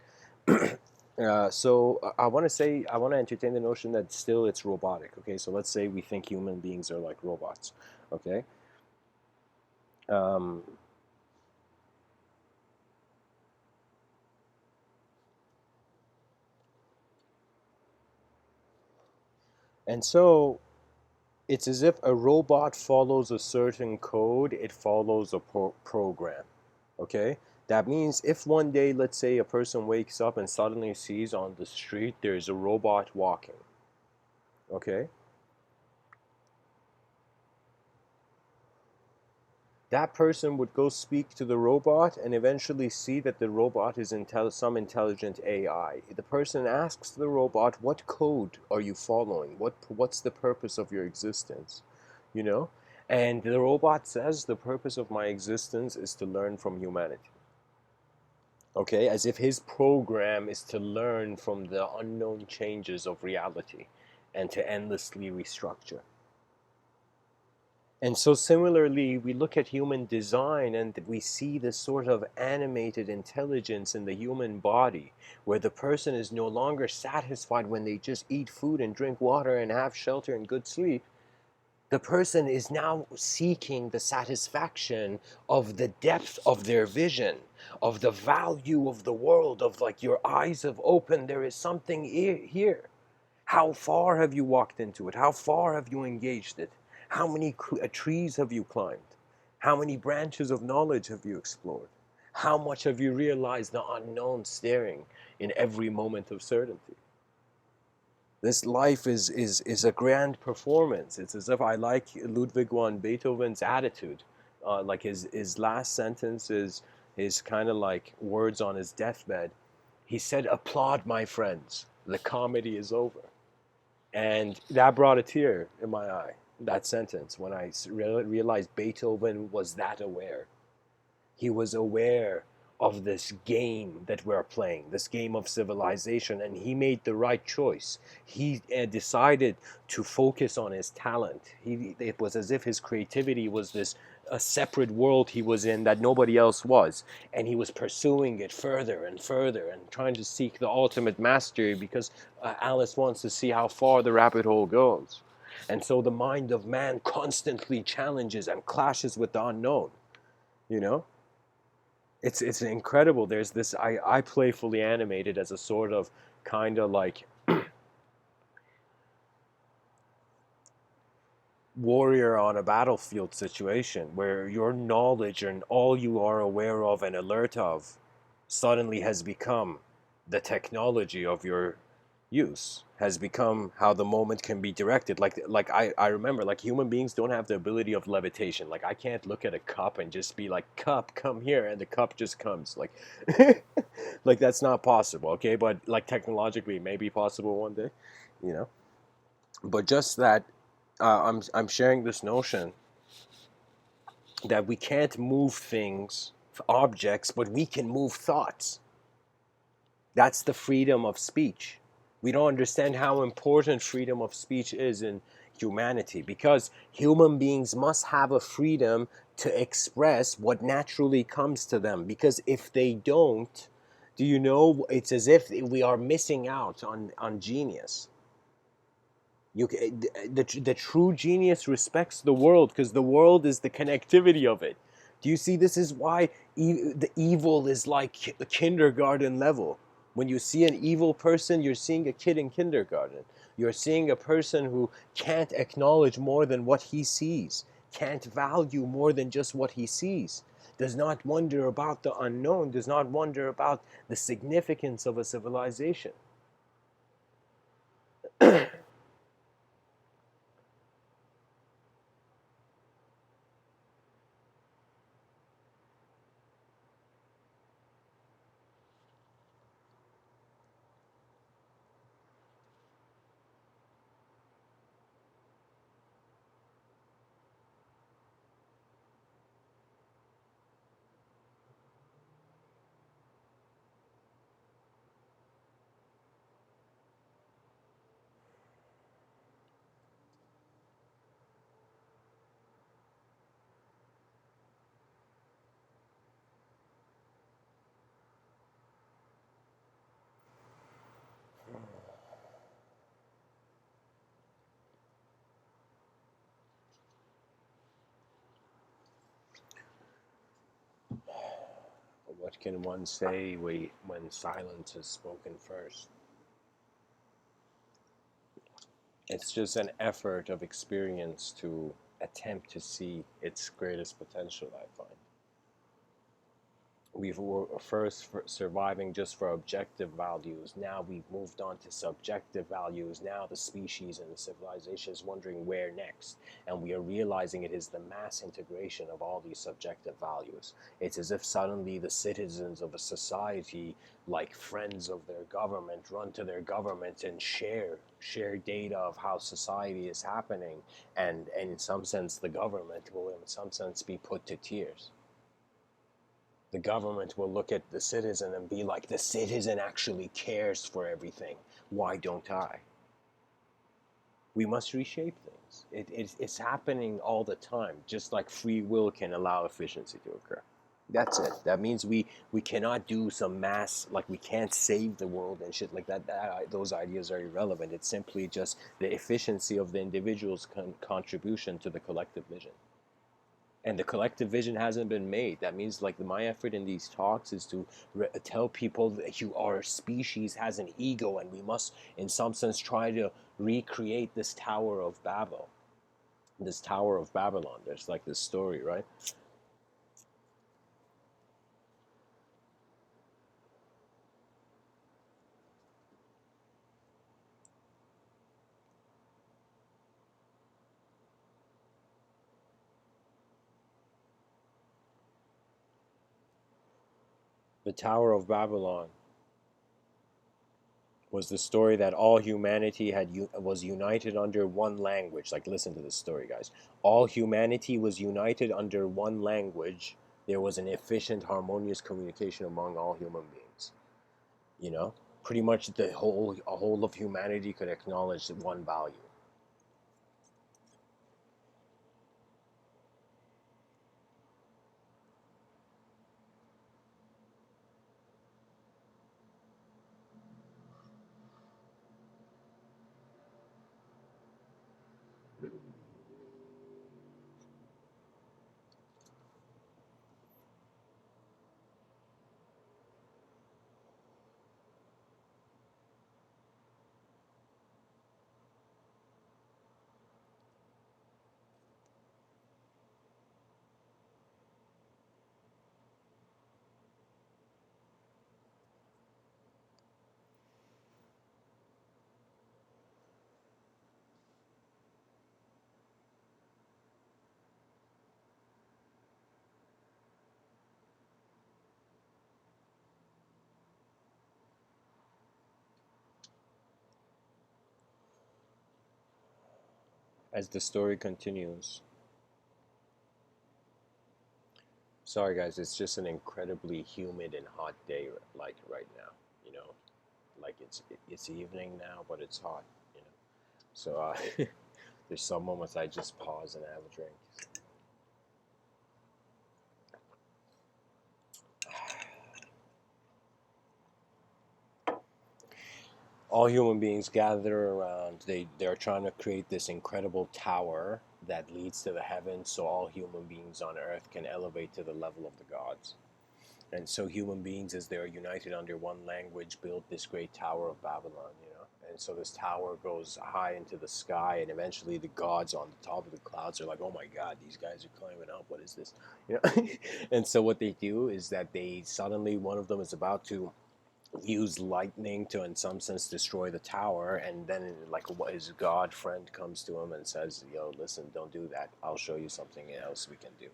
So I want to entertain the notion that still it's robotic. Okay, so let's say we think human beings are like robots. Okay. Um, and so it's as if a robot follows a certain code, it follows a program. Okay? That means if one day, let's say, a person wakes up and suddenly sees on the street there's a robot walking. Okay? That person would go speak to the robot and eventually see that the robot is some intelligent AI. The person asks the robot, "What code are you following? What's the purpose of your existence?" You know? And the robot says, "The purpose of my existence is to learn from humanity." Okay? As if his program is to learn from the unknown changes of reality and to endlessly restructure. And so similarly, we look at human design and we see this sort of animated intelligence in the human body, where the person is no longer satisfied when they just eat food and drink water and have shelter and good sleep. The person is now seeking the satisfaction of the depth of their vision, of the value of the world, of like your eyes have opened, there is something here. How far have you walked into it? How far have you engaged it? How many trees have you climbed? How many branches of knowledge have you explored? How much have you realized the unknown staring in every moment of certainty? This life is a grand performance. It's as if I like Ludwig van Beethoven's attitude. Like his last sentence is his kind of like words on his deathbed. He said, "Applaud, my friends. The comedy is over." And that brought a tear in my eye, that sentence, when I realized Beethoven was that aware. He was aware of this game that we're playing, this game of civilization, and he made the right choice. He decided to focus on his talent. It was as if his creativity was this a separate world he was in that nobody else was, and he was pursuing it further and further and trying to seek the ultimate mastery because Alice wants to see how far the rabbit hole goes. And so the mind of man constantly challenges and clashes with the unknown, you know? It's incredible. There's this I playfully animated as a sort of kind of like warrior on a battlefield situation where your knowledge and all you are aware of and alert of suddenly has become the technology of your use, has become how the moment can be directed. Like I remember, like, human beings don't have the ability of levitation. Like, I can't look at a cup and just be like, "Cup, come here," and the cup just comes. Like like that's not possible. Okay, but like technologically it may be possible one day, you know. But just that, I'm sharing this notion that we can't move things, objects, but we can move thoughts. That's the freedom of speech. We don't understand how important freedom of speech is in humanity, because human beings must have a freedom to express what naturally comes to them. Because if they don't, do you know, it's as if we are missing out on genius. The true genius respects the world because the world is the connectivity of it. Do you see? This is why the evil is like kindergarten level. When you see an evil person, you're seeing a kid in kindergarten. You're seeing a person who can't acknowledge more than what he sees, can't value more than just what he sees, does not wonder about the unknown, does not wonder about the significance of a civilization. What can one say when silence is spoken first? It's just an effort of experience to attempt to see its greatest potential, I find. We were first surviving just for objective values. Now we've moved on to subjective values. Now the species and the civilization is wondering where next. And we are realizing it is the mass integration of all these subjective values. It's as if suddenly the citizens of a society, like friends of their government, run to their government and share data of how society is happening. And in some sense, the government will in some sense be put to tears. The government will look at the citizen and be like, the citizen actually cares for everything. Why don't I? We must reshape things. It's happening all the time, just like free will can allow efficiency to occur. That's it. That means we cannot do some mass, like we can't save the world and shit like that. Those ideas are irrelevant. It's simply just the efficiency of the individual's contribution to the collective vision. And the collective vision hasn't been made. That means like my effort in these talks is to tell people that our species has an ego, and we must in some sense try to recreate this Tower of Babel, this Tower of Babylon. There's like this story, right? The Tower of Babylon was the story that all humanity was united under one language. Like, listen to this story, guys. All humanity was united under one language. There was an efficient, harmonious communication among all human beings. You know, pretty much the whole of humanity could acknowledge one value. As the story continues, sorry guys, it's just an incredibly humid and hot day, like right now. You know, like it's evening now, but it's hot. You know, so there's some moments I just pause and have a drink. All human beings gather around. They're trying to create this incredible tower that leads to the heavens, so all human beings on earth can elevate to the level of the gods. And so human beings, as they are united under one language, build this great Tower of Babylon, you know. And so this tower goes high into the sky, and eventually the gods on the top of the clouds are like, "Oh my God, these guys are climbing up. What is this?" You know. And so what they do is that they suddenly, one of them is about to use lightning to in some sense destroy the tower, and then like his god friend comes to him and says, "Yo, listen, don't do that. I'll show you something else we can do."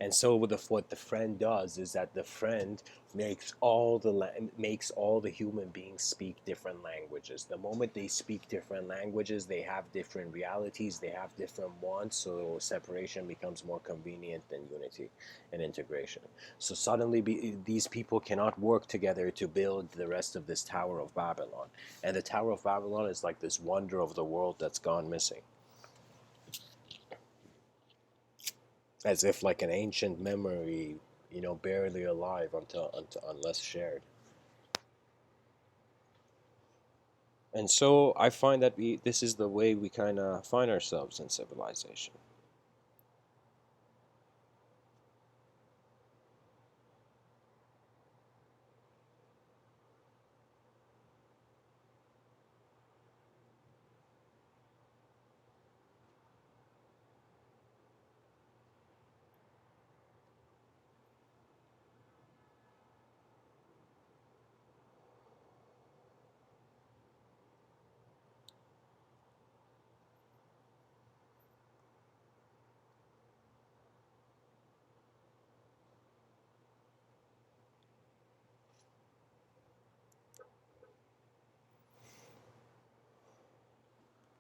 And so what the friend does is that the friend makes all the human beings speak different languages. The moment they speak different languages, they have different realities, they have different wants, so separation becomes more convenient than unity and integration. So suddenly these people cannot work together to build the rest of this Tower of Babylon. And the Tower of Babylon is like this wonder of the world that's gone missing. As if like an ancient memory, you know, barely alive until unless shared. And so I find that this is the way we kind of find ourselves in civilization.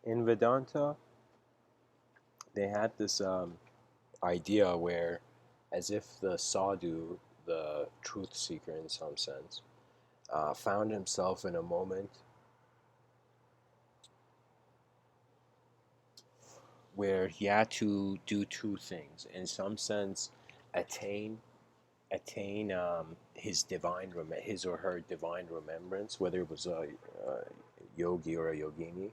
In Vedanta, they had this idea where, as if the sadhu, the truth seeker in some sense, found himself in a moment where he had to do two things. In some sense, attain his or her divine remembrance, whether it was a yogi or a yogini.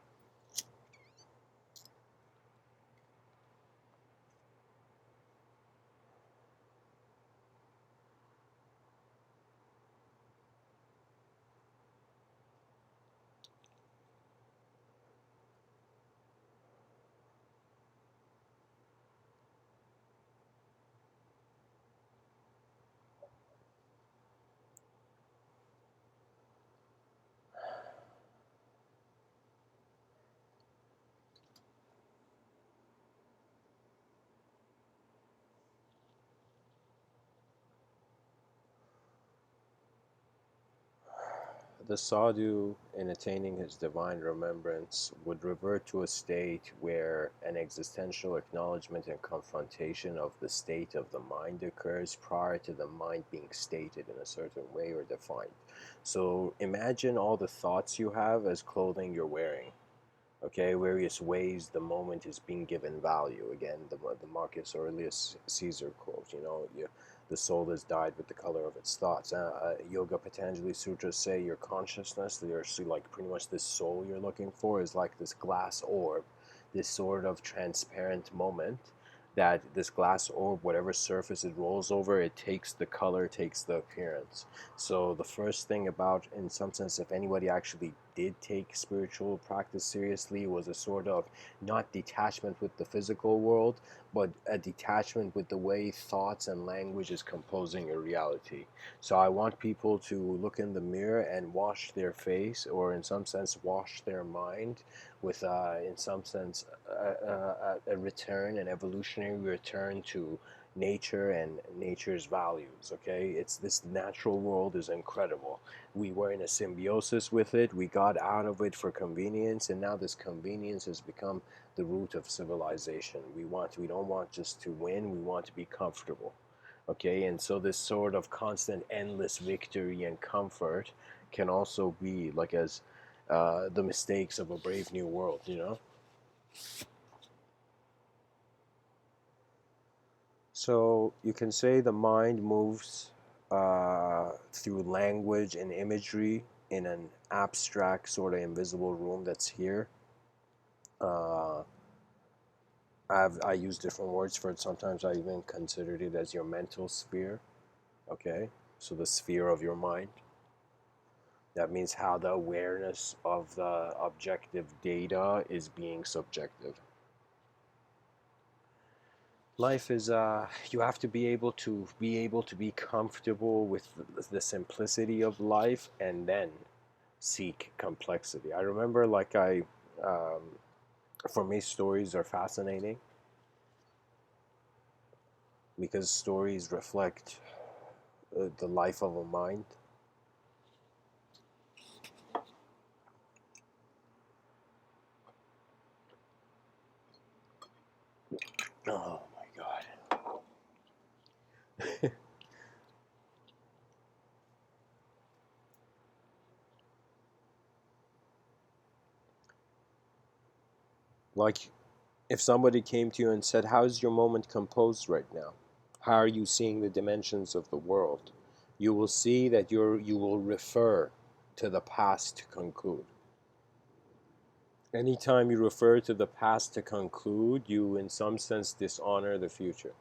The sadhu, in attaining his divine remembrance, would revert to a state where an existential acknowledgement and confrontation of the state of the mind occurs prior to the mind being stated in a certain way or defined. So imagine all the thoughts you have as clothing you're wearing. Okay, various ways the moment is being given value. Again, the Marcus Aurelius Caesar quote, the soul has died with the color of its thoughts. Yoga Patanjali Sutras say your consciousness, like pretty much this soul you're looking for, is like this glass orb, this sort of transparent moment that this glass orb, whatever surface it rolls over, it takes the color, takes the appearance. So the first thing about, in some sense, if anybody actually did take spiritual practice seriously, was a sort of not detachment with the physical world, but a detachment with the way thoughts and language is composing a reality. So I want people to look in the mirror and wash their face, or in some sense wash their mind with, in some sense, a return, an evolutionary return to nature and nature's values. Okay, it's this natural world is incredible. We were in a symbiosis with it, we got out of it for convenience, and now this convenience has become the root of civilization. We don't want just to win, we want to be comfortable. Okay, and so this sort of constant endless victory and comfort can also be like as the mistakes of a brave new world. So you can say the mind moves through language and imagery in an abstract, sort of invisible room that's here. Uh, I use different words for it. Sometimes I even considered it as your mental sphere. Okay, so the sphere of your mind. That means how the awareness of the objective data is being subjective. Life is you have to be comfortable with the simplicity of life, and then seek complexity. I remember, um, for me, stories are fascinating because stories reflect the life of a mind. Oh my god. Like, if somebody came to you and said, how's your moment composed right now? How are you seeing the dimensions of the world? You will see that you will refer to the past to conclude. Anytime you refer to the past to conclude, you in some sense dishonor the future.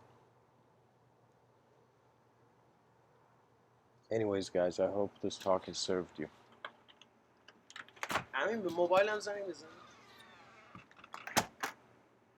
Anyways, guys, I hope this talk has served you.